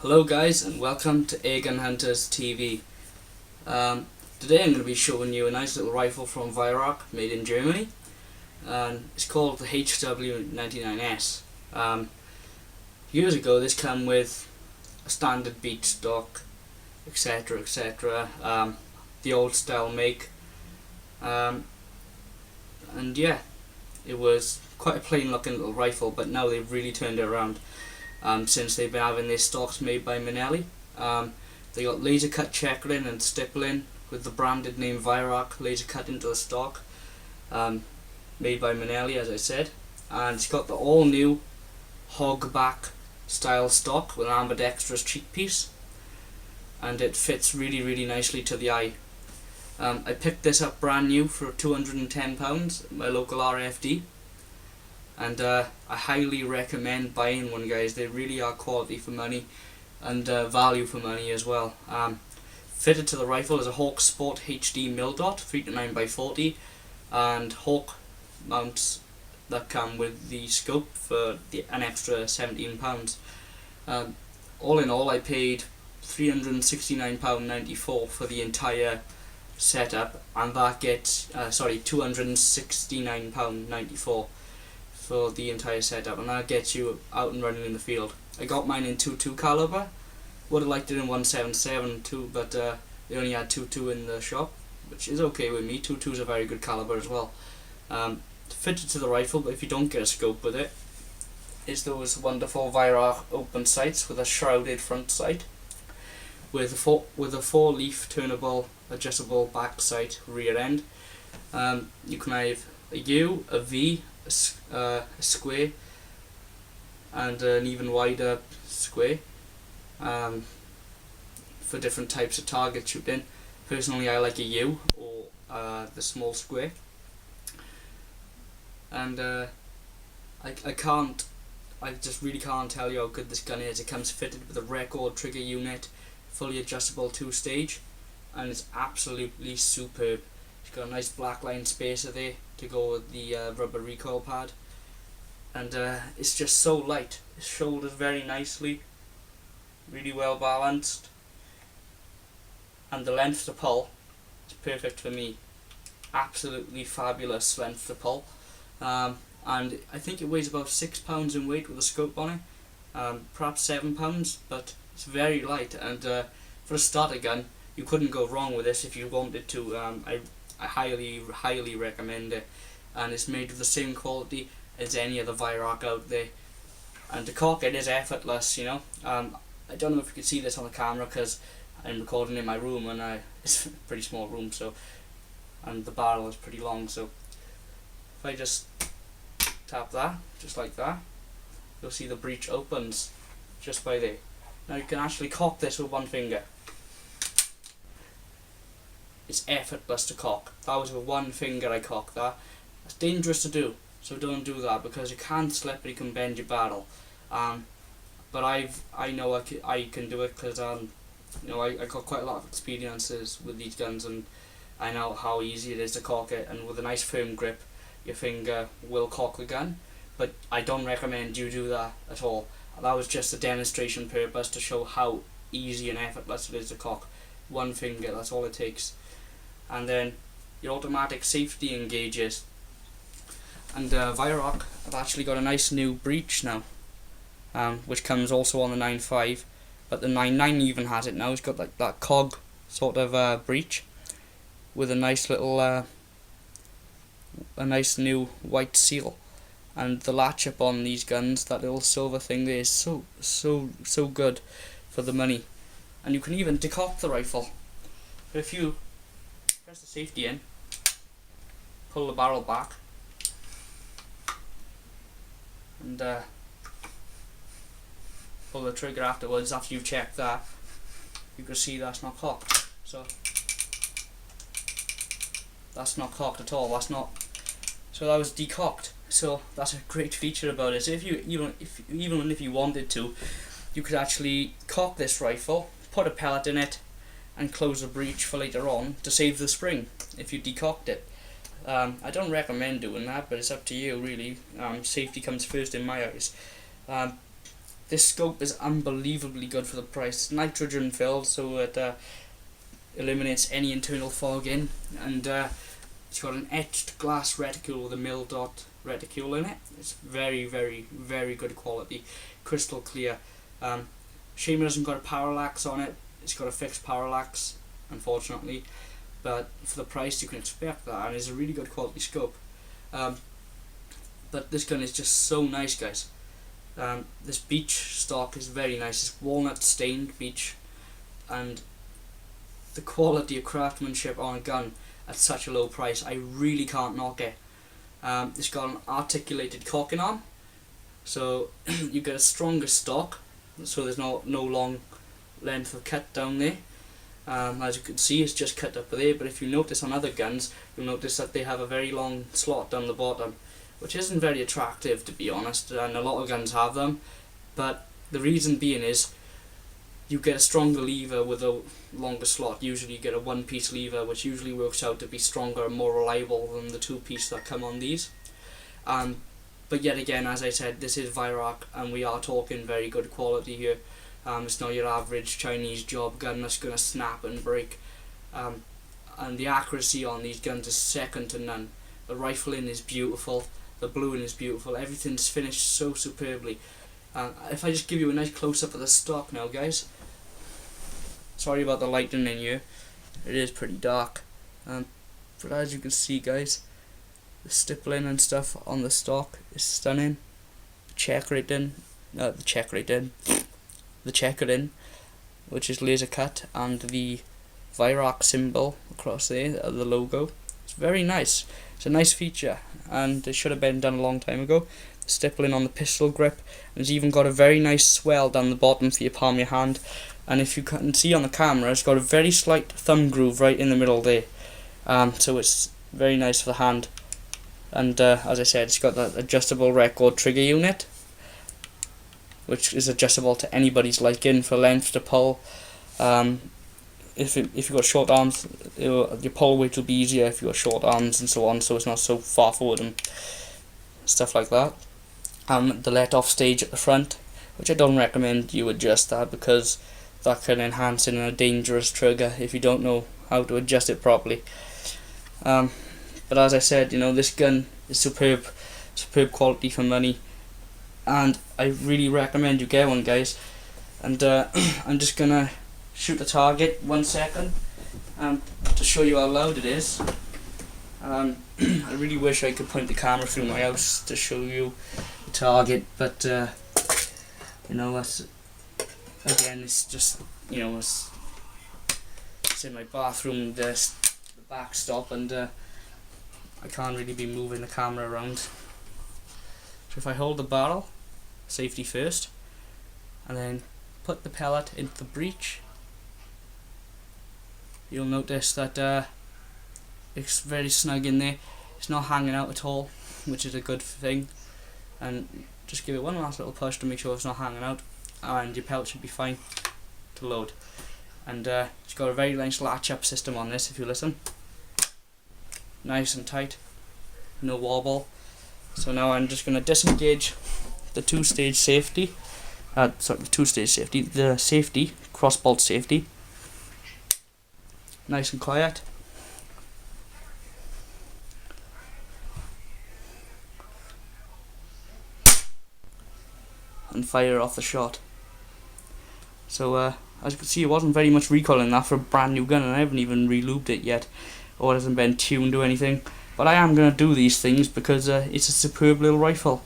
Hello guys, and welcome to Airgun Hunters TV. Today I'm going to be showing you a nice little rifle from Weihrauch, made in Germany, and it's called the HW99s. Years ago this came with a standard beat stock, etc, the old style make, and yeah, it was quite a plain looking little rifle, but now they've really turned it around. Since they've been having their stocks made by Manelli. They got laser cut checkering and stippling with the branded name Weihrauch laser cut into the stock, made by Manelli, as I said, and it's got the all new hogback style stock with an ambidextrous cheek piece, and it fits really nicely to the eye. I picked this up brand new for £210 at my local RFD. And I highly recommend buying one, guys. They really are quality for money and value for money as well. Fitted to the rifle is a Hawk Sport HD mil dot 3-9x40 and Hawk mounts that come with the scope for an extra £17. All in all, I paid £369.94 for the entire setup, and that gets £269.94 for the entire setup, and that gets you out and running in the field. I got mine in 22 caliber. Would have liked it in 177 too, but they only had 22 in the shop, which is okay with me. 22 is a very good caliber as well. Fitted to the rifle, but if you don't get a scope with it, is those wonderful Weihrauch open sights with a shrouded front sight, with a four leaf turnable adjustable back sight rear end. You can have a U, a V, a square, and an even wider square for different types of target shooting. Personally, I like a U or the small square, and I just really can't tell you how good this gun is. It comes fitted with a record trigger unit, fully adjustable 2-stage, and it's absolutely superb. It's got a nice black line spacer there to go with the rubber recoil pad, and it's just so light. It shoulders very nicely, really well balanced, and the length to pull is perfect for me. Absolutely fabulous length to pull, and I think it weighs about £6 in weight with a scope on it, perhaps £7, but it's very light, and for a starter gun you couldn't go wrong with this if you wanted to. I highly recommend it, and it's made with the same quality as any other Weihrauch out there, and to cock it is effortless, you know. I don't know if you can see this on the camera because I'm recording in my room, and it's a pretty small room, so, and the barrel is pretty long, so if I just tap that, just like that, you'll see the breech opens just by there. Now you can actually cock this with one finger. It's effortless to cock. That was with one finger I cocked that. It's dangerous to do, so don't do that because you can slip and you can bend your barrel. But I know I can do it because I got quite a lot of experiences with these guns, and I know how easy it is to cock it. And with a nice firm grip, your finger will cock the gun. But I don't recommend you do that at all. That was just a demonstration purpose to show how easy and effortless it is to cock. One finger, that's all it takes. And then your automatic safety engages. And Weihrauch have actually got a nice new breech now, which comes also on the 9.5, but the 9.9 even has it now. It's got like that cog sort of breech with a nice little a nice new white seal, and the latch up on these guns, that little silver thing there, is so good for the money. And you can even decock the rifle. If you press the safety in, pull the barrel back, and pull the trigger afterwards, after you've checked that, you can see that's not cocked. So that's not cocked at all. That's not. So that was decocked. So that's a great feature about it. So if you even if you wanted to, you could actually cock this rifle, put a pellet in it, and close the breech for later on to save the spring if you decocked it. I don't recommend doing that, but it's up to you really. Safety comes first in my eyes. this scope is unbelievably good for the price. It's nitrogen filled, so it eliminates any internal fogging, and it's got an etched glass reticule with a mil dot reticule in it. It's very, very, very good quality, crystal clear. Shame it hasn't got a parallax on it. It's got a fixed parallax, unfortunately, but for the price you can expect that, and it's a really good quality scope. But this gun is just so nice, guys. This beech stock is very nice. It's walnut stained beech, and the quality of craftsmanship on a gun at such a low price, I really can't knock it. It's got an articulated cocking arm, so you get a stronger stock, so there's no long length of cut down there. As you can see, it's just cut up there, but if you notice on other guns, you'll notice that they have a very long slot down the bottom, which isn't very attractive, to be honest, and a lot of guns have them. But the reason being is you get a stronger lever with a longer slot. Usually you get a one-piece lever, which usually works out to be stronger and more reliable than the two-piece that come on these. But yet again, as I said, this is Weihrauch, and we are talking very good quality here. It's not your average Chinese job gun that's going to snap and break. And the accuracy on these guns is second to none. The rifling is beautiful, the bluing is beautiful, everything's finished so superbly. If I just give you a nice close-up of the stock now, guys. Sorry about the lighting in here, it is pretty dark. But as you can see, guys, the stippling and stuff on the stock is stunning. The checkering, which is laser cut, and the Weihrauch symbol across there, the logo. It's very nice. It's a nice feature, and it should have been done a long time ago. The stippling on the pistol grip, and it's even got a very nice swell down the bottom for your palm of your hand. And if you can see on the camera, it's got a very slight thumb groove right in the middle there. So it's very nice for the hand. And as I said, it's got that adjustable record trigger unit, which is adjustable to anybody's liking for length to pull. If you've got short arms, your pull weight will be easier if you've got short arms and so on, so it's not so far forward and stuff like that. The let off stage at the front, which I don't recommend you adjust that, because that can enhance in a dangerous trigger if you don't know how to adjust it properly. But as I said, this gun is superb quality for money, and I really recommend you get one, guys. And I'm just gonna shoot the target 1 second to show you how loud it is. I really wish I could point the camera through my house to show you the target, but that's, again, it's just it's in my bathroom, the backstop, and I can't really be moving the camera around. So if I hold the barrel, safety first, and then put the pellet into the breech, you'll notice that it's very snug in there. It's not hanging out at all, which is a good thing. And just give it one last little push to make sure it's not hanging out, and your pellet should be fine to load. And it's got a very nice latch up system on this. If you listen, nice and tight, no wobble. So now I'm just going to disengage the two-stage safety, the safety, cross-bolt safety, nice and quiet. And fire off the shot. So as you can see, it wasn't very much recoil in that for a brand new gun, and I haven't even re-lubed it yet, or it hasn't been tuned or anything. But I am going to do these things because it's a superb little rifle.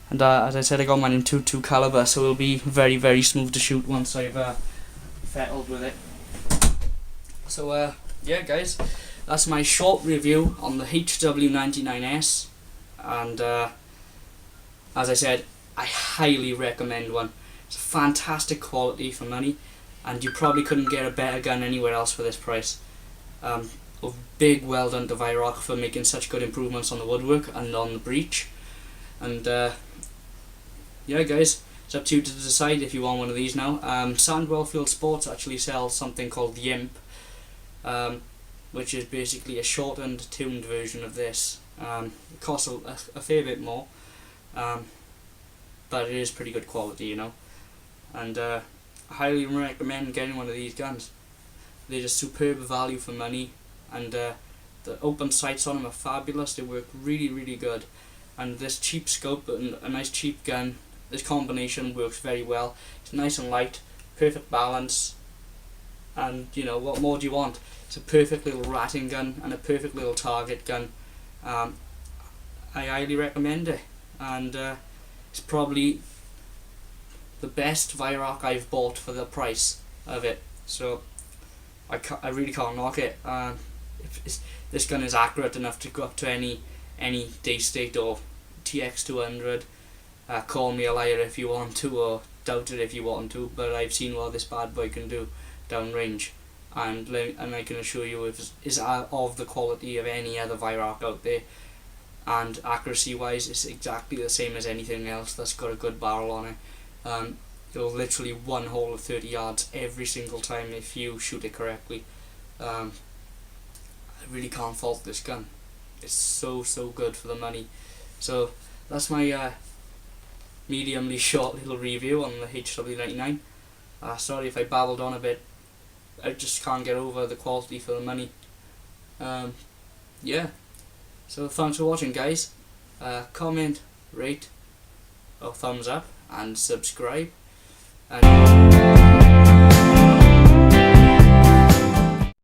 And as I said, I got mine in .22 caliber, so it'll be very, very smooth to shoot once I've fettled with it. So yeah, guys, that's my short review on the HW99s, and as I said, I highly recommend one. It's fantastic quality for money, and you probably couldn't get a better gun anywhere else for this price. A big well done to Weihrauch for making such good improvements on the woodwork and on the breech. And yeah, guys, it's up to you to decide if you want one of these now. Sandwell Field Sports actually sells something called the Imp, which is basically a shortened, tuned version of this. It costs a fair bit more, but it is pretty good quality, and I highly recommend getting one of these guns. They're just superb value for money, and the open sights on them are fabulous. They work really good, and this cheap scope and a nice cheap gun, this combination works very well. It's nice and light, perfect balance, and you know, what more do you want? It's a perfect little ratting gun and a perfect little target gun. I highly recommend it, and it's probably the best Weihrauch I've bought for the price of it. So I really can't knock it. This gun is accurate enough to go up to any Daystate or TX200. Call me a liar if you want to, or doubt it if you want to, but I've seen what this bad boy can do downrange, and I can assure you it is of the quality of any other Weihrauch out there, and accuracy wise it's exactly the same as anything else that's got a good barrel on it. It'll literally one hole of 30 yards every single time if you shoot it correctly. I really can't fault this gun. It's so good for the money. So that's my mediumly short little review on the HW99. Sorry if I babbled on a bit. I just can't get over the quality for the money. Yeah. So thanks for watching, guys. Comment, rate, or thumbs up, and subscribe. And